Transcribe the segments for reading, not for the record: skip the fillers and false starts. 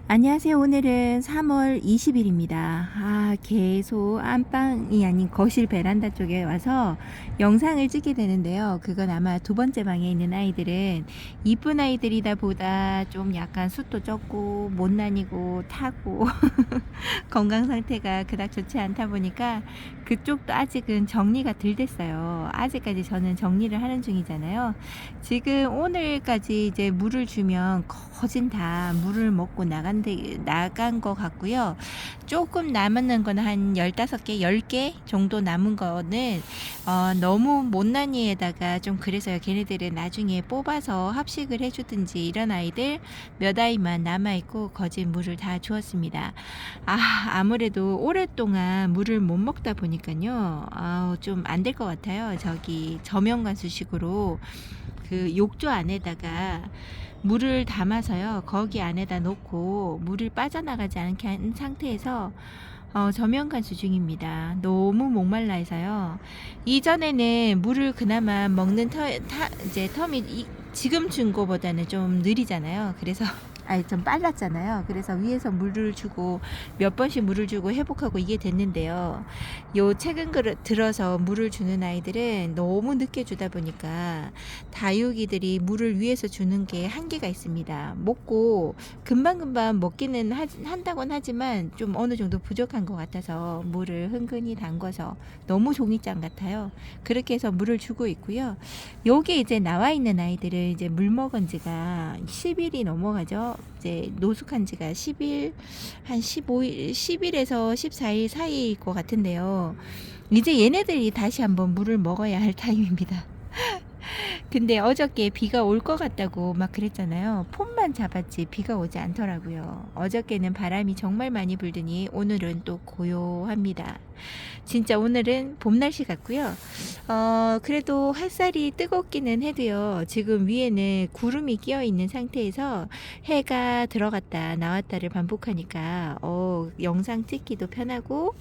안녕하세요. 오늘은 3월 20일입니다. 계속 안방이 아닌 거실 베란다 쪽에 와서 영상을 찍게 되는데요. 그건 아마 두 번째 방에 있는 아이들은 이쁜 아이들이다 보다 좀 약간 숱도 적고 못난이고 타고 건강 상태가 그닥 좋지 않다 보니까 그쪽도 아직은 정리가 덜 됐어요. 아직까지 저는 정리를 하는 중이잖아요. 지금 오늘까지 이제 물을 주면 거진 다 물을 먹고 나간 것 같고요. 조금 남은 거는 한 15개, 10개 정도 남은 거는 너무 못난이에다가 좀 그래서요. 걔네들은 나중에 뽑아서 합식을 해주든지 이런 아이들 몇 아이만 남아있고 거진 물을 다 주었습니다. 아무래도 오랫동안 물을 못 먹다 보니까요. 좀 안 될 것 같아요. 저기 저면관수식으로 그 욕조 안에다가 물을 담아서요. 거기 안에다 놓고 물을 빠져나가지 않게 한 상태에서 저면관수 중입니다. 너무 목말라 해서요. 이전에는 물을 그나마 먹는 이제 텀이 지금 준 거보다는 좀 느리잖아요. 그래서 좀 빨랐잖아요. 그래서 위에서 물을 주고 몇 번씩 물을 주고 회복하고 이게 됐는데요. 요 최근 들어서 물을 주는 아이들은 너무 늦게 주다 보니까 다육이들이 물을 위에서 주는 게 한계가 있습니다. 먹고 금방금방 먹기는 한다곤 하지만 좀 어느 정도 부족한 것 같아서 물을 흥건히 담궈서 너무 종이장 같아요. 그렇게 해서 물을 주고 있고요. 여기 이제 나와 있는 아이들은 이제 물 먹은 지가 10일이 넘어가죠. 이제 노숙한 지가 10일, 한 15일, 10일에서 14일 사이일 것 같은데요. 이제 얘네들이 다시 한번 물을 먹어야 할 타임입니다. 근데 어저께 비가 올 것 같다고 막 그랬잖아요. 폰만 잡았지 비가 오지 않더라고요. 어저께는 바람이 정말 많이 불더니 오늘은 또 고요합니다. 진짜 오늘은 봄 날씨 같고요. 그래도 햇살이 뜨겁기는 해도요. 지금 위에는 구름이 끼어 있는 상태에서 해가 들어갔다 나왔다를 반복하니까 영상 찍기도 편하고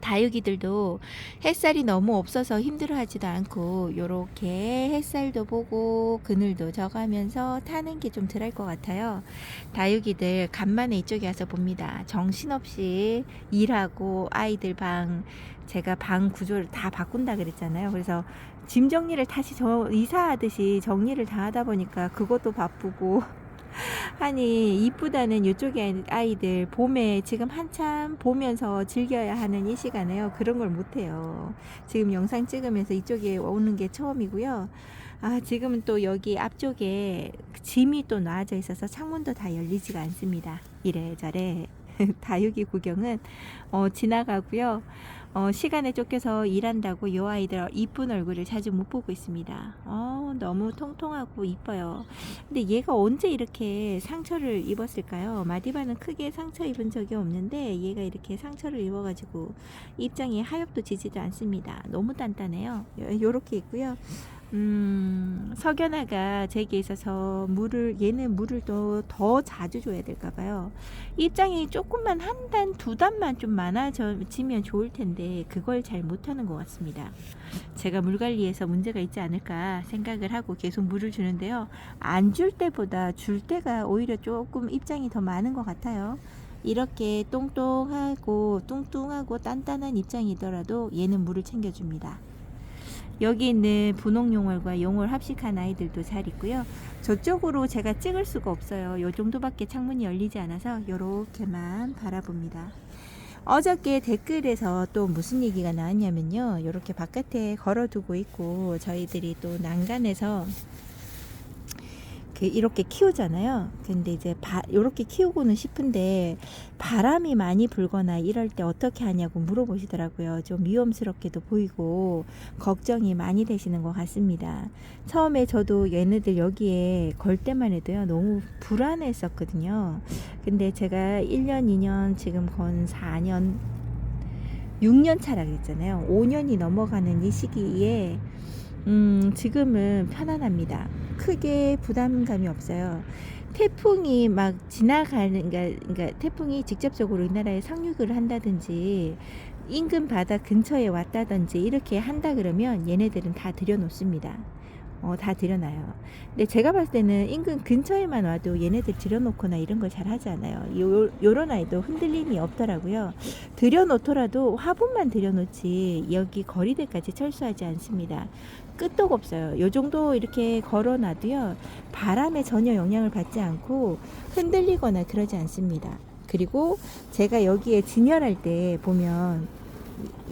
다육이들도 햇살이 너무 없어서 힘들어하지도 않고 요렇게 햇살도 보고 그늘도 져가면서 타는 게 좀 덜할 것 같아요. 다육이들 간만에 이쪽에 와서 봅니다. 정신없이 일하고 아이들 제가 방 구조를 다 바꾼다 그랬잖아요. 그래서 짐 정리를 다시 이사하듯이 정리를 다 하다 보니까 그것도 바쁘고 하니 이쁘다는 이쪽에 아이들 봄에 지금 한참 보면서 즐겨야 하는 이 시간에요. 그런 걸 못해요. 지금 영상 찍으면서 이쪽에 오는 게 처음이고요. 지금은 또 여기 앞쪽에 짐이 또 놔져 있어서 창문도 다 열리지가 않습니다. 이래저래 다육이 구경은 지나가고요. 시간에 쫓겨서 일한다고 요 아이들 이쁜 얼굴을 자주 못 보고 있습니다. 너무 통통하고 이뻐요. 근데 얘가 언제 이렇게 상처를 입었을까요? 마디바는 크게 상처 입은 적이 없는데 얘가 이렇게 상처를 입어가지고 입장이 하엽도 지지도 않습니다. 너무 단단해요. 요렇게 있고요. 석연아가 제게 있어서 얘는 물을 더 자주 줘야 될까봐요. 입장이 조금만 한 단, 두 단만 좀 많아지면 좋을 텐데, 그걸 잘 못하는 것 같습니다. 제가 물 관리에서 문제가 있지 않을까 생각을 하고 계속 물을 주는데요. 안 줄 때보다 줄 때가 오히려 조금 입장이 더 많은 것 같아요. 이렇게 뚱뚱하고 단단한 입장이더라도 얘는 물을 챙겨줍니다. 여기 있는 분홍용월과 용월 합식한 아이들도 잘 있고요. 저쪽으로 제가 찍을 수가 없어요. 요 정도밖에 창문이 열리지 않아서 요렇게만 바라봅니다. 어저께 댓글에서 또 무슨 얘기가 나왔냐면요. 이렇게 바깥에 걸어두고 있고 저희들이 또 난간에서 이렇게 키우잖아요. 근데 이제 이렇게 키우고는 싶은데 바람이 많이 불거나 이럴 때 어떻게 하냐고 물어보시더라고요. 좀 위험스럽게도 보이고 걱정이 많이 되시는 것 같습니다. 처음에 저도 얘네들 여기에 걸 때만 해도요 너무 불안했었거든요. 근데 제가 1년 2년 지금 건 4년 6년 차라 그랬잖아요. 5년이 넘어가는 이 시기에 지금은 편안합니다. 크게 부담감이 없어요. 태풍이 막 지나가는, 그러니까 태풍이 직접적으로 우리나라에 상륙을 한다든지 인근 바다 근처에 왔다든지 이렇게 한다 그러면 얘네들은 다 들여놓습니다. 다 들여놔요. 근데 제가 봤을 때는 인근 근처에만 와도 얘네들 들여놓거나 이런 걸 잘 하지 않아요. 요런 아이도 흔들림이 없더라고요. 들여놓더라도 화분만 들여놓지 여기 거리대까지 철수하지 않습니다. 끄떡 없어요. 요 정도 이렇게 걸어놔도요, 바람에 전혀 영향을 받지 않고 흔들리거나 그러지 않습니다. 그리고 제가 여기에 진열할 때 보면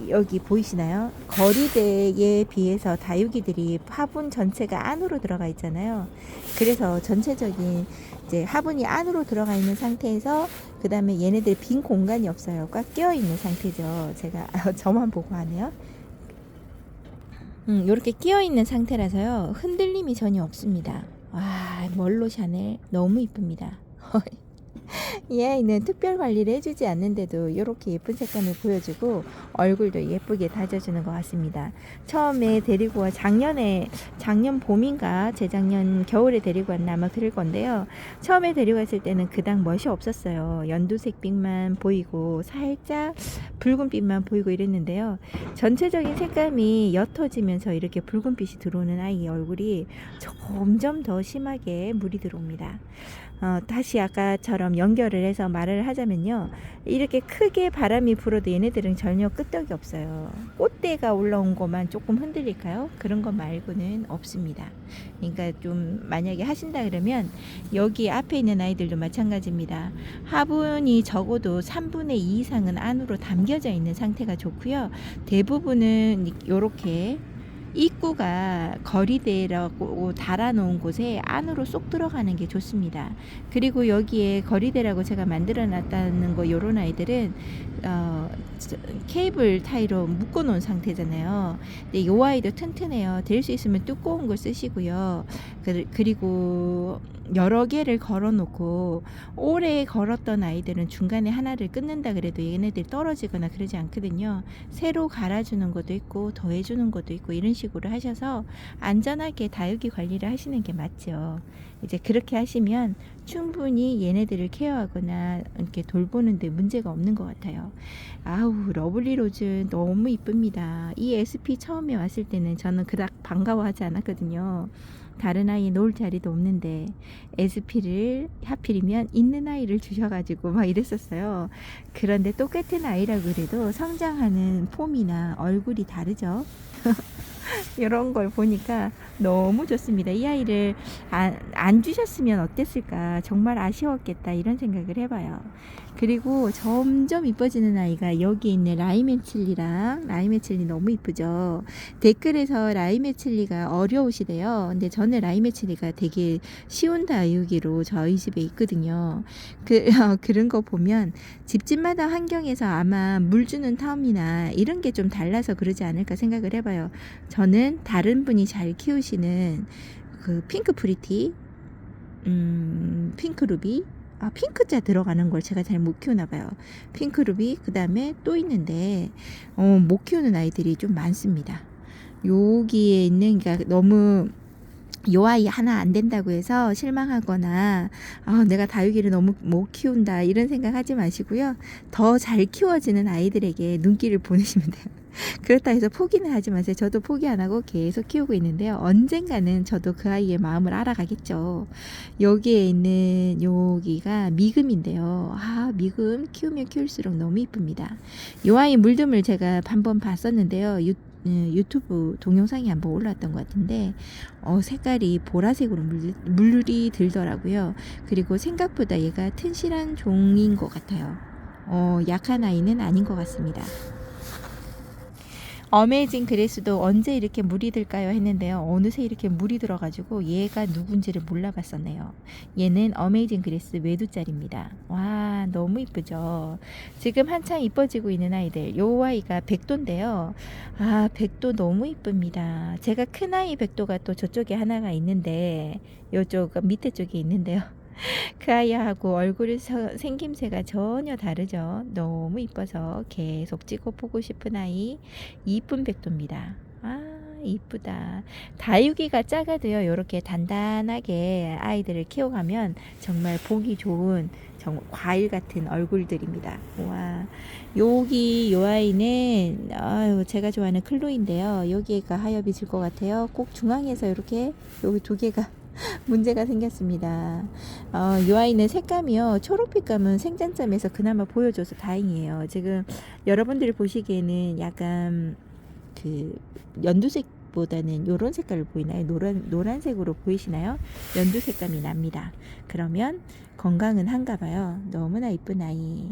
여기 보이시나요? 거리대에 비해서 다육이들이 화분 전체가 안으로 들어가 있잖아요. 그래서 전체적인 이제 화분이 안으로 들어가 있는 상태에서 그 다음에 얘네들 빈 공간이 없어요. 꽉 끼어 있는 상태죠. 제가 저만 보고 하네요. 이렇게 끼어 있는 상태라서요, 흔들림이 전혀 없습니다. 와, 멀로 샤넬 너무 이쁩니다. 이 아이는 특별 관리를 해주지 않는데도 이렇게 예쁜 색감을 보여주고 얼굴도 예쁘게 다져주는 것 같습니다. 처음에 데리고 와 작년 봄인가 재작년 겨울에 데리고 왔나 아마 그럴 건데요. 처음에 데리고 왔을 때는 그닥 멋이 없었어요. 연두색 빛만 보이고 살짝 붉은빛만 보이고 이랬는데요. 전체적인 색감이 옅어지면서 이렇게 붉은빛이 들어오는 아이 얼굴이 점점 더 심하게 물이 들어옵니다. 다시 아까처럼 연결을 해서 말을 하자면요, 이렇게 크게 바람이 불어도 얘네들은 전혀 끄떡이 없어요. 꽃대가 올라온 것만 조금 흔들릴까요? 그런 것 말고는 없습니다. 그러니까 좀 만약에 하신다 그러면 여기 앞에 있는 아이들도 마찬가지입니다. 화분이 적어도 3분의 2 이상은 안으로 담겨져 있는 상태가 좋고요. 대부분은 이렇게 입구가 거리대라고 달아놓은 곳에 안으로 쏙 들어가는 게 좋습니다. 그리고 여기에 거리대라고 제가 만들어 놨다는 거, 요런 아이들은 케이블 타이로 묶어 놓은 상태잖아요. 근데 요 아이도 튼튼해요. 될 수 있으면 두꺼운 걸 쓰시고요. 그리고 여러 개를 걸어 놓고 오래 걸었던 아이들은 중간에 하나를 끊는다 그래도 얘네들이 떨어지거나 그러지 않거든요. 새로 갈아주는 것도 있고 더해주는 것도 있고 이런 식으로 하셔서 안전하게 다육이 관리를 하시는 게 맞죠. 이제 그렇게 하시면 충분히 얘네들을 케어하거나 이렇게 돌보는데 문제가 없는 것 같아요. 아우, 러블리 로즈 너무 이쁩니다. 이 SP 처음에 왔을 때는 저는 그닥 반가워하지 않았거든요. 다른 아이 놓을 자리도 없는데 SP를 하필이면 있는 아이를 주셔가지고 막 이랬었어요. 그런데 똑같은 아이라고 그래도 성장하는 폼이나 얼굴이 다르죠. 이런 걸 보니까 너무 좋습니다. 이 아이를 안 주셨으면 어땠을까, 정말 아쉬웠겠다 이런 생각을 해봐요. 그리고 점점 이뻐지는 아이가 여기 있는 라이메칠리랑, 라이메칠리 너무 이쁘죠. 댓글에서 라이메칠리가 어려우시대요. 근데 저는 라이메칠리가 되게 쉬운 다육이로 저희 집에 있거든요. 그런 거 보면 집집마다 환경에서 아마 물 주는 텀이나 이런 게 좀 달라서 그러지 않을까 생각을 해봐요. 저는 다른 분이 잘 키우시는 그 핑크 프리티, 핑크 루비, 핑크자 들어가는 걸 제가 잘 못 키우나 봐요. 핑크 루비, 그 다음에 또 있는데 못 키우는 아이들이 좀 많습니다. 여기에 있는, 그러니까 너무 요 아이 하나 안 된다고 해서 실망하거나 내가 다육이를 너무 못 키운다 이런 생각 하지 마시고요. 더 잘 키워지는 아이들에게 눈길을 보내시면 돼요. 그렇다 해서 포기는 하지 마세요. 저도 포기 안 하고 계속 키우고 있는데요. 언젠가는 저도 그 아이의 마음을 알아가겠죠. 여기에 있는 여기가 미금인데요. 미금 키우면 키울수록 너무 이쁩니다. 이 아이 물듬을 제가 한번 봤었는데요. 유튜브 동영상이 한번 올라왔던 것 같은데 색깔이 보라색으로 물이 들더라고요. 그리고 생각보다 얘가 튼실한 종인 것 같아요. 약한 아이는 아닌 것 같습니다. 어메이징 그레스도 언제 이렇게 물이 들까요 했는데요. 어느새 이렇게 물이 들어가지고 얘가 누군지를 몰라봤었네요. 얘는 어메이징 그레스 외두짜리입니다. 와, 너무 이쁘죠. 지금 한창 이뻐지고 있는 아이들, 요 아이가 백도인데요. 백도 너무 이쁩니다. 제가 큰 아이 백도가 또 저쪽에 하나가 있는데, 요쪽 밑에 쪽에 있는데요. 그 아이하고 얼굴 생김새가 전혀 다르죠. 너무 이뻐서 계속 찍어보고 싶은 아이, 이쁜 백도입니다. 이쁘다. 다육이가 작아도요, 요렇게 단단하게 아이들을 키워가면 정말 보기 좋은 정말 과일 같은 얼굴들입니다. 와, 여기 요 아이는 아유, 제가 좋아하는 클로인데요. 여기가 하엽이 질 것 같아요. 꼭 중앙에서 이렇게 여기 두 개가 문제가 생겼습니다. 이 아이는 색감이요. 초록빛감은 생장점에서 그나마 보여줘서 다행이에요. 지금 여러분들이 보시기에는 약간 그 연두색보다는 요런 색깔을 보이나요? 노란색으로 보이시나요? 연두 색감이 납니다. 그러면 건강은 한가 봐요. 너무나 이쁜 아이.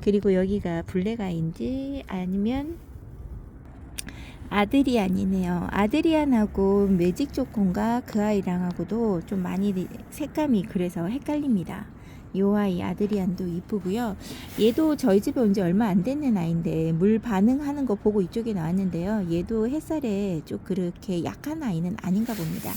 그리고 여기가 블랙아이인지 아니면 아드리안이네요. 아드리안하고 매직 조건과 그 아이랑하고도 좀 많이 색감이 그래서 헷갈립니다. 요 아이 아드리안도 이쁘고요. 얘도 저희 집에 온 지 얼마 안 됐는 아이인데 물 반응하는 거 보고 이쪽에 나왔는데요. 얘도 햇살에 좀 그렇게 약한 아이는 아닌가 봅니다.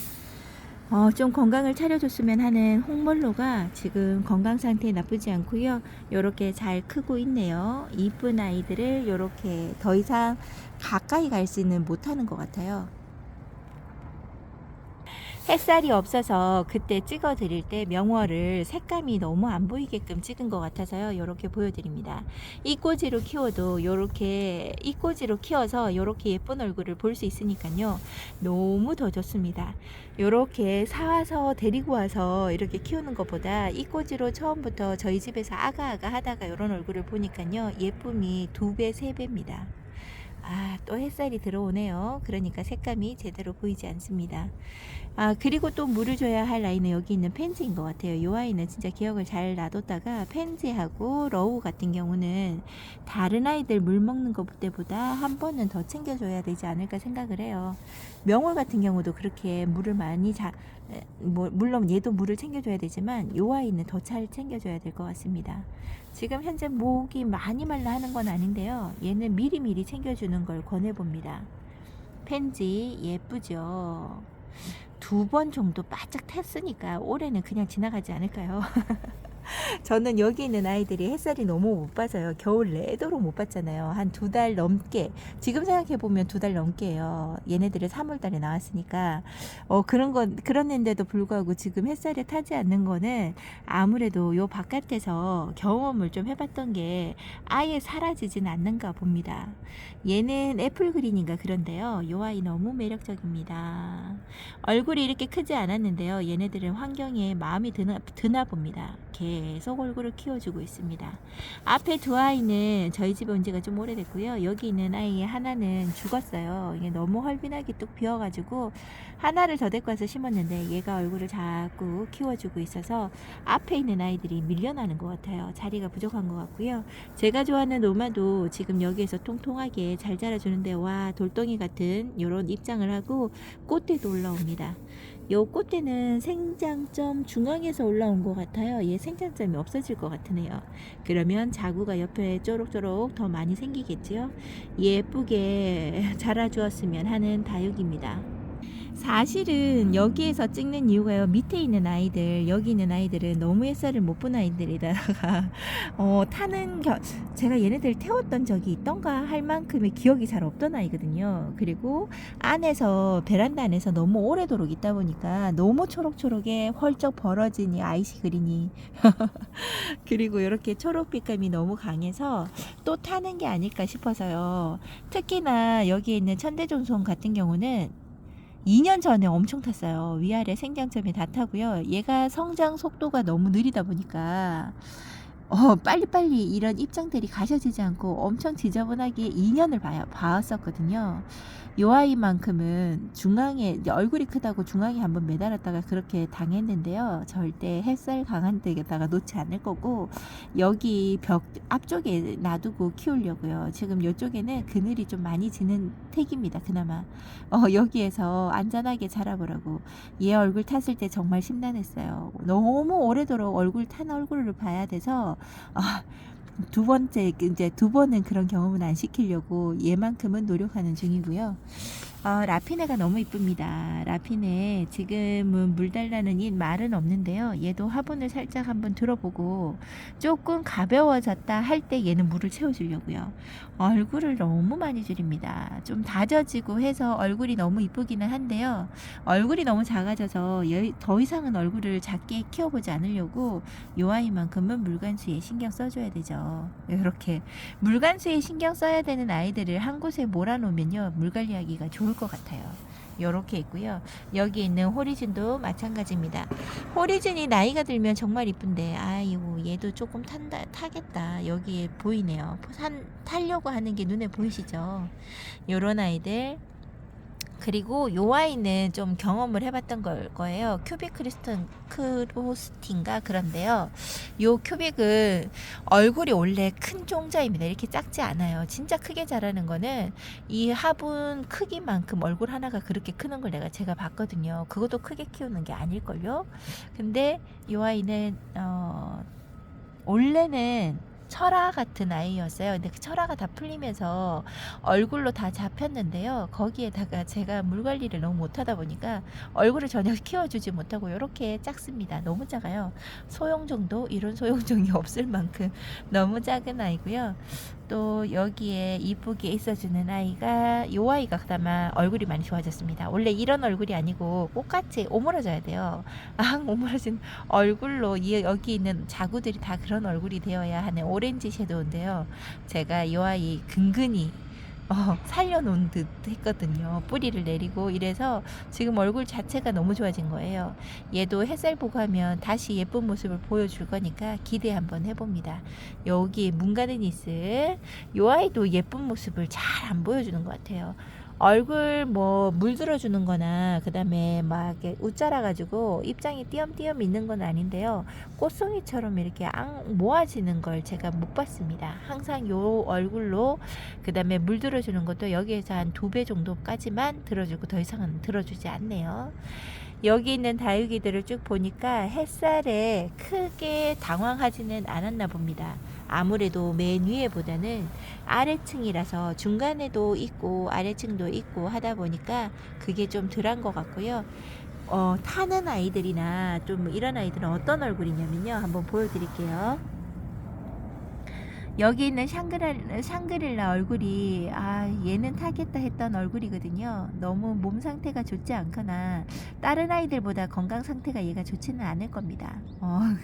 좀 건강을 차려줬으면 하는 홍몰로가 지금 건강 상태 나쁘지 않고요. 요렇게 잘 크고 있네요. 이쁜 아이들을 요렇게 더 이상 가까이 갈 수는 못하는 것 같아요. 햇살이 없어서 그때 찍어 드릴 때 명월을 색감이 너무 안 보이게끔 찍은 것 같아서요. 요렇게 보여드립니다. 이꼬지로 키워도 요렇게 이꼬지로 키워서 요렇게 예쁜 얼굴을 볼 수 있으니까요. 너무 더 좋습니다. 요렇게 사와서 데리고 와서 이렇게 키우는 것보다 이꼬지로 처음부터 저희 집에서 아가아가 하다가 요런 얼굴을 보니까요. 예쁨이 2배, 3배입니다. 또 햇살이 들어오네요. 그러니까 색감이 제대로 보이지 않습니다. 그리고 또 물을 줘야 할 아이는 여기 있는 펜지인 것 같아요. 이 아이는 진짜 기억을 잘 놔뒀다가 펜지하고 러우 같은 경우는 다른 아이들 물 먹는 것 때보다 한 번은 더 챙겨줘야 되지 않을까 생각을 해요. 명월 같은 경우도 그렇게 물을 많이 물론 얘도 물을 챙겨줘야 되지만 이 아이는 더 잘 챙겨줘야 될 것 같습니다. 지금 현재 목이 많이 말라 하는 건 아닌데요. 얘는 미리미리 챙겨주는 걸 권해봅니다. 펜지 예쁘죠? 2번 정도 바짝 탔으니까 올해는 그냥 지나가지 않을까요? 저는 여기 있는 아이들이 햇살이 너무 못 받아요. 겨울 내도록 못 받잖아요. 한 2달 넘게. 지금 생각해보면 2달 넘게요. 얘네들이 3월달에 나왔으니까. 그런데도 불구하고 지금 햇살에 타지 않는 거는 아무래도 요 바깥에서 경험을 좀 해봤던 게 아예 사라지진 않는가 봅니다. 얘는 애플그린인가 그런데요. 요 아이 너무 매력적입니다. 얼굴이 이렇게 크지 않았는데요. 얘네들은 환경에 마음이 드나 봅니다. 계속 얼굴을 키워주고 있습니다. 앞에 2 아이는 저희 집에 온 지가 좀 오래됐고요. 여기 있는 아이 하나는 죽었어요. 이게 너무 헐빈하게 뚝 비어가지고 하나를 더 데리고 와서 심었는데 얘가 얼굴을 자꾸 키워주고 있어서 앞에 있는 아이들이 밀려나는 것 같아요. 자리가 부족한 것 같고요. 제가 좋아하는 노마도 지금 여기에서 통통하게 잘 자라주는데 와 돌덩이 같은 이런 입장을 하고 꽃대도 올라옵니다. 요 꽃대는 생장점 중앙에서 올라온 것 같아요. 얘 생장점이 없어질 것 같으네요. 그러면 자구가 옆에 쪼록쪼록 더 많이 생기겠지요. 예쁘게 자라주었으면 하는 다육입니다. 사실은 여기에서 찍는 이유가요. 밑에 있는 아이들, 여기 있는 아이들은 너무 햇살을 못 본 아이들이다가 제가 얘네들 태웠던 적이 있던가 할 만큼의 기억이 잘 없던 아이거든요. 그리고 안에서 베란다 안에서 너무 오래도록 있다 보니까 너무 초록초록에 헐쩍 벌어진 이 아이시 그린이 그리고 이렇게 초록빛감이 너무 강해서 또 타는 게 아닐까 싶어서요. 특히나 여기에 있는 천대존송 같은 경우는 2년 전에 엄청 탔어요. 위아래 생장점이 다 타고요. 얘가 성장 속도가 너무 느리다 보니까 빨리빨리 이런 입장들이 가셔지지 않고 엄청 지저분하게 2년을 봐왔었거든요. 요 아이만큼은 중앙에 얼굴이 크다고 중앙에 한번 매달았다가 그렇게 당했는데요. 절대 햇살 강한 데다가 놓지 않을 거고 여기 벽 앞쪽에 놔두고 키우려고요. 지금 이쪽에는 그늘이 좀 많이 지는 택입니다. 그나마 여기에서 안전하게 자라보라고. 얘 얼굴 탔을 때 정말 심란했어요. 너무 오래도록 얼굴 탄 얼굴을 봐야 돼서 두 번째 이제 2번은 그런 경험은 안 시키려고 얘만큼은 노력하는 중이고요. 라피네가 너무 이쁩니다. 라피네 지금은 물 달라는 이 말은 없는데요. 얘도 화분을 살짝 한번 들어보고 조금 가벼워졌다 할 때 얘는 물을 채워주려고요. 얼굴을 너무 많이 줄입니다. 좀 다져지고 해서 얼굴이 너무 이쁘기는 한데요. 얼굴이 너무 작아져서 더 이상은 얼굴을 작게 키워보지 않으려고 요 아이만큼은 물관수에 신경 써줘야 되죠. 이렇게 물관수에 신경 써야 되는 아이들을 한 곳에 몰아놓으면요, 물 관리하기가 좋을 것 같아요. 요렇게 있고요. 여기 있는 호리즌도 마찬가지입니다. 호리즌이 나이가 들면 정말 이쁜데, 아이고 얘도 조금 타겠다. 여기에 보이네요. 타려고 하는 게 눈에 보이시죠? 요런 아이들. 그리고 요 아이는 좀 경험을 해봤던 거예요. 큐빅 크로스틴가 그런데요. 요 큐빅은 얼굴이 원래 큰 종자입니다. 이렇게 작지 않아요. 진짜 크게 자라는 거는 이 화분 크기만큼 얼굴 하나가 그렇게 크는 걸 제가 봤거든요. 그것도 크게 키우는 게 아닐걸요. 근데 요 아이는 원래는 철아 같은 아이였어요. 근데 그 철아가 다 풀리면서 얼굴로 다 잡혔는데요. 거기에다가 제가 물 관리를 너무 못하다 보니까 얼굴을 전혀 키워주지 못하고 이렇게 작습니다. 너무 작아요. 소형종도 이런 소형종이 없을 만큼 너무 작은 아이고요. 또 여기에 이쁘게 있어주는 아이가 요 아이가 그나마 얼굴이 많이 좋아졌습니다. 원래 이런 얼굴이 아니고 똑같이 오므라져야 돼요. 오므라진 얼굴로 여기 있는 자구들이 다 그런 얼굴이 되어야 하는 오렌지 섀도우인데요. 제가 이 아이 근근히 살려놓은 듯 했거든요. 뿌리를 내리고 이래서 지금 얼굴 자체가 너무 좋아진 거예요. 얘도 햇살 보고 하면 다시 예쁜 모습을 보여줄 거니까 기대 한번 해봅니다. 여기 문가드니스 이 아이도 예쁜 모습을 잘 안 보여주는 것 같아요. 얼굴 뭐 물들어주는 거나 그 다음에 막 이렇게 웃자라 가지고 입장이 띄엄띄엄 있는 건 아닌데요. 꽃송이처럼 이렇게 모아지는 걸 제가 못 봤습니다. 항상 요 얼굴로 그 다음에 물들어주는 것도 여기에서 한 2배 정도까지만 들어주고 더 이상은 들어주지 않네요. 여기 있는 다육이들을 쭉 보니까 햇살에 크게 당황하지는 않았나 봅니다. 아무래도 맨 위에보다는 아래층이라서 중간에도 있고 아래층도 있고 하다 보니까 그게 좀 덜한 것 같고요. 타는 아이들이나 좀 이런 아이들은 어떤 얼굴이냐면요. 한번 보여드릴게요. 여기 있는 샹그릴라 얼굴이 얘는 타겠다 했던 얼굴이거든요. 너무 몸 상태가 좋지 않거나 다른 아이들보다 건강 상태가 얘가 좋지는 않을 겁니다.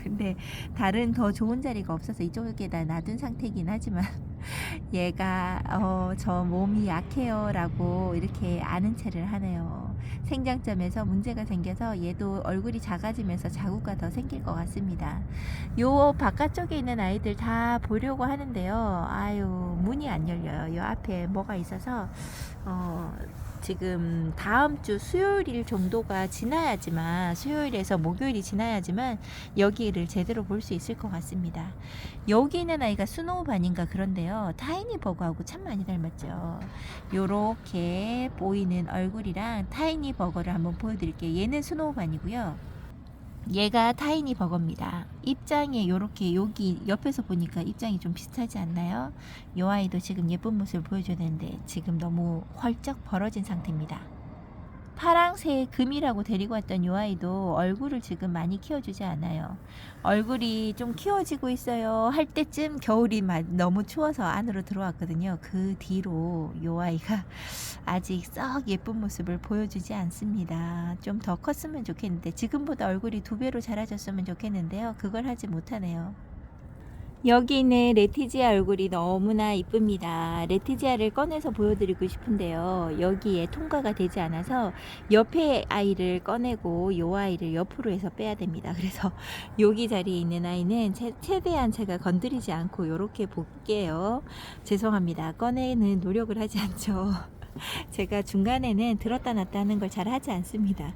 근데 다른 더 좋은 자리가 없어서 이쪽에다 놔둔 상태이긴 하지만 얘가 저 몸이 약해요 라고 이렇게 아는 체를 하네요. 생장점에서 문제가 생겨서 얘도 얼굴이 작아지면서 자구가 더 생길 것 같습니다. 요 바깥쪽에 있는 아이들 다 보려고 하는데요. 문이 안 열려요. 요 앞에 뭐가 있어서 지금 다음 주 수요일 정도가 지나야지만, 수요일에서 목요일이 지나야지만 여기를 제대로 볼 수 있을 것 같습니다. 여기 있는 아이가 스노우반인가 그런데요. 타이니 버거하고 참 많이 닮았죠. 요렇게 보이는 얼굴이랑 타이니 버거를 한번 보여드릴게요. 얘는 스노우반이고요. 얘가 타이니 버거입니다. 입장에 요렇게 여기 옆에서 보니까 입장이 좀 비슷하지 않나요? 요 아이도 지금 예쁜 모습을 보여줘야 되는데 지금 너무 헐쩍 벌어진 상태입니다. 파랑새 금이라고 데리고 왔던 요 아이도 얼굴을 지금 많이 키워주지 않아요. 얼굴이 좀 키워지고 있어요 할 때쯤 겨울이 너무 추워서 안으로 들어왔거든요. 그 뒤로 요 아이가 아직 썩 예쁜 모습을 보여주지 않습니다. 좀 더 컸으면 좋겠는데, 지금보다 얼굴이 2배로 자라졌으면 좋겠는데요. 그걸 하지 못하네요. 여기 있는 레티지아 얼굴이 너무나 이쁩니다. 레티지아를 꺼내서 보여드리고 싶은데요. 여기에 통과가 되지 않아서 옆에 아이를 꺼내고 요 아이를 옆으로 해서 빼야 됩니다. 그래서 여기 자리에 있는 아이는 최대한 제가 건드리지 않고 이렇게 볼게요. 죄송합니다. 꺼내는 노력을 하지 않죠. 제가 중간에는 들었다 놨다 하는 걸 잘 하지 않습니다.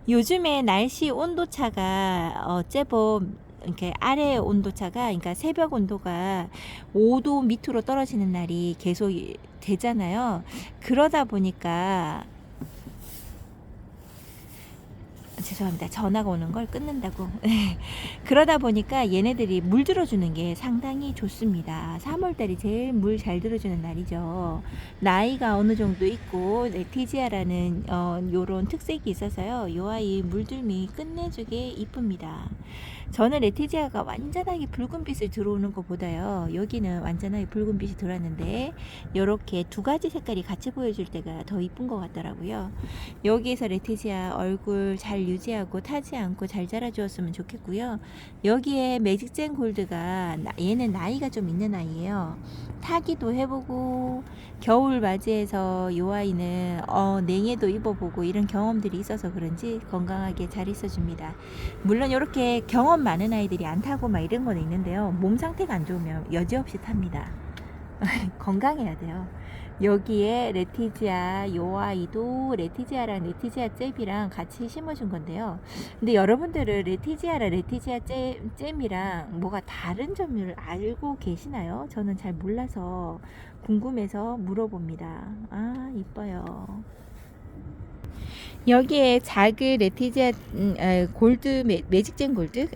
요즘에 날씨 온도차가 제법 이렇게 아래 온도차가, 그러니까 새벽 온도가 5도 밑으로 떨어지는 날이 계속 되잖아요. 그러다 보니까 죄송합니다. 전화가 오는 걸 끊는다고. 그러다 보니까 얘네들이 물 들어주는 게 상당히 좋습니다. 3월달이 제일 물 잘 들어주는 날이죠. 나이가 어느 정도 있고 레티지아라는 요런 특색이 있어서요. 요 아이 물들미 끝내주게 이쁩니다. 저는 레티지아가 완전하게 붉은빛을 들어오는 것보다요. 여기는 완전하게 붉은빛이 들어왔는데 요렇게 두 가지 색깔이 같이 보여줄 때가 더 이쁜 것 같더라고요. 여기에서 레티지아 얼굴 잘 유지하고 타지 않고 잘 자라주었으면 좋겠고요. 여기에 매직젠 골드가 얘는 나이가 좀 있는 아이예요. 타기도 해보고 겨울 맞이해서 이 아이는 냉해도 입어보고 이런 경험들이 있어서 그런지 건강하게 잘 있어줍니다. 물론 이렇게 경험 많은 아이들이 안 타고 막 이런 건 있는데요. 몸 상태가 안 좋으면 여지없이 탑니다. 건강해야 돼요. 여기에 레티지아 요 아이도 레티지아랑 레티지아 잼이랑 같이 심어준 건데요. 근데 여러분들은 레티지아랑 레티지아 잼이랑 뭐가 다른 점을 알고 계시나요? 저는 잘 몰라서 궁금해서 물어봅니다. 아, 이뻐요. 여기에 작은 레티지아 골드 매직젠 골드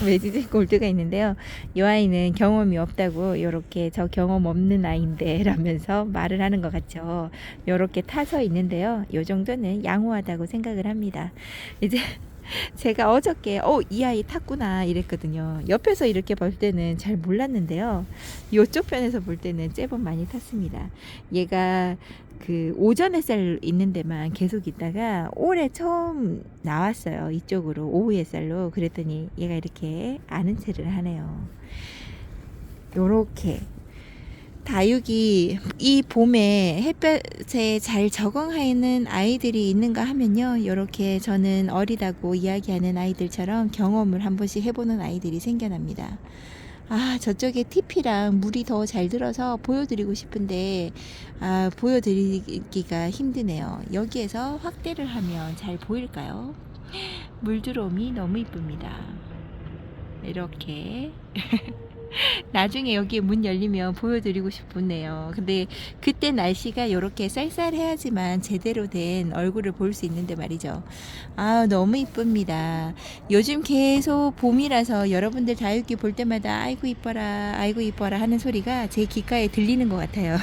매직젠 골드가 있는데요. 이 아이는 경험이 없다고 이렇게 저 경험 없는 아이인데 라면서 말을 하는 것 같죠. 이렇게 타서 있는데요. 이 정도는 양호하다고 생각을 합니다. 이제 제가 어저께 이 아이 탔구나 이랬거든요. 옆에서 이렇게 볼 때는 잘 몰랐는데요. 이쪽 편에서 볼 때는 제법 많이 탔습니다. 얘가 그 오전 햇살 있는 데만 계속 있다가 올해 처음 나왔어요. 이쪽으로 오후 햇살로. 그랬더니 얘가 이렇게 아는 체를 하네요. 요렇게 다육이 이 봄에 햇볕에 잘 적응하는 아이들이 있는가 하면요. 이렇게 저는 어리다고 이야기하는 아이들처럼 경험을 한 번씩 해보는 아이들이 생겨납니다. 아, 저쪽에 TP랑 물이 더 잘 들어서 보여드리고 싶은데 보여드리기가 힘드네요. 여기에서 확대를 하면 잘 보일까요? 물 들어옴이 너무 이쁩니다. 이렇게 나중에 여기 문 열리면 보여드리고 싶네요. 근데 그때 날씨가 이렇게 쌀쌀해야지만 제대로 된 얼굴을 볼 수 있는데 말이죠. 아, 너무 이쁩니다. 요즘 계속 봄이라서 여러분들 다육이 볼 때마다 아이고 이뻐라 아이고 이뻐라 하는 소리가 제 귓가에 들리는 것 같아요.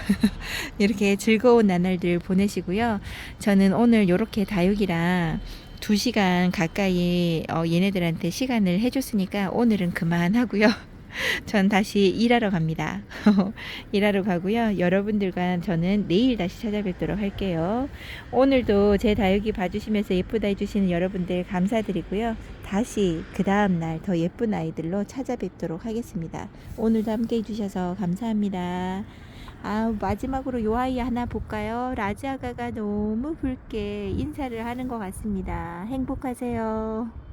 이렇게 즐거운 나날들 보내시고요. 저는 오늘 이렇게 다육이랑 2시간 가까이 얘네들한테 시간을 해줬으니까 오늘은 그만하고요. 전 다시 일하러 갑니다. 일하러 가고요. 여러분들과 저는 내일 다시 찾아뵙도록 할게요. 오늘도 제 다육이 봐주시면서 예쁘다 해주시는 여러분들 감사드리고요. 다시 그 다음날 더 예쁜 아이들로 찾아뵙도록 하겠습니다. 오늘도 함께 해주셔서 감사합니다. 마지막으로 요 아이 하나 볼까요? 라지아가가 너무 붉게 인사를 하는 것 같습니다. 행복하세요.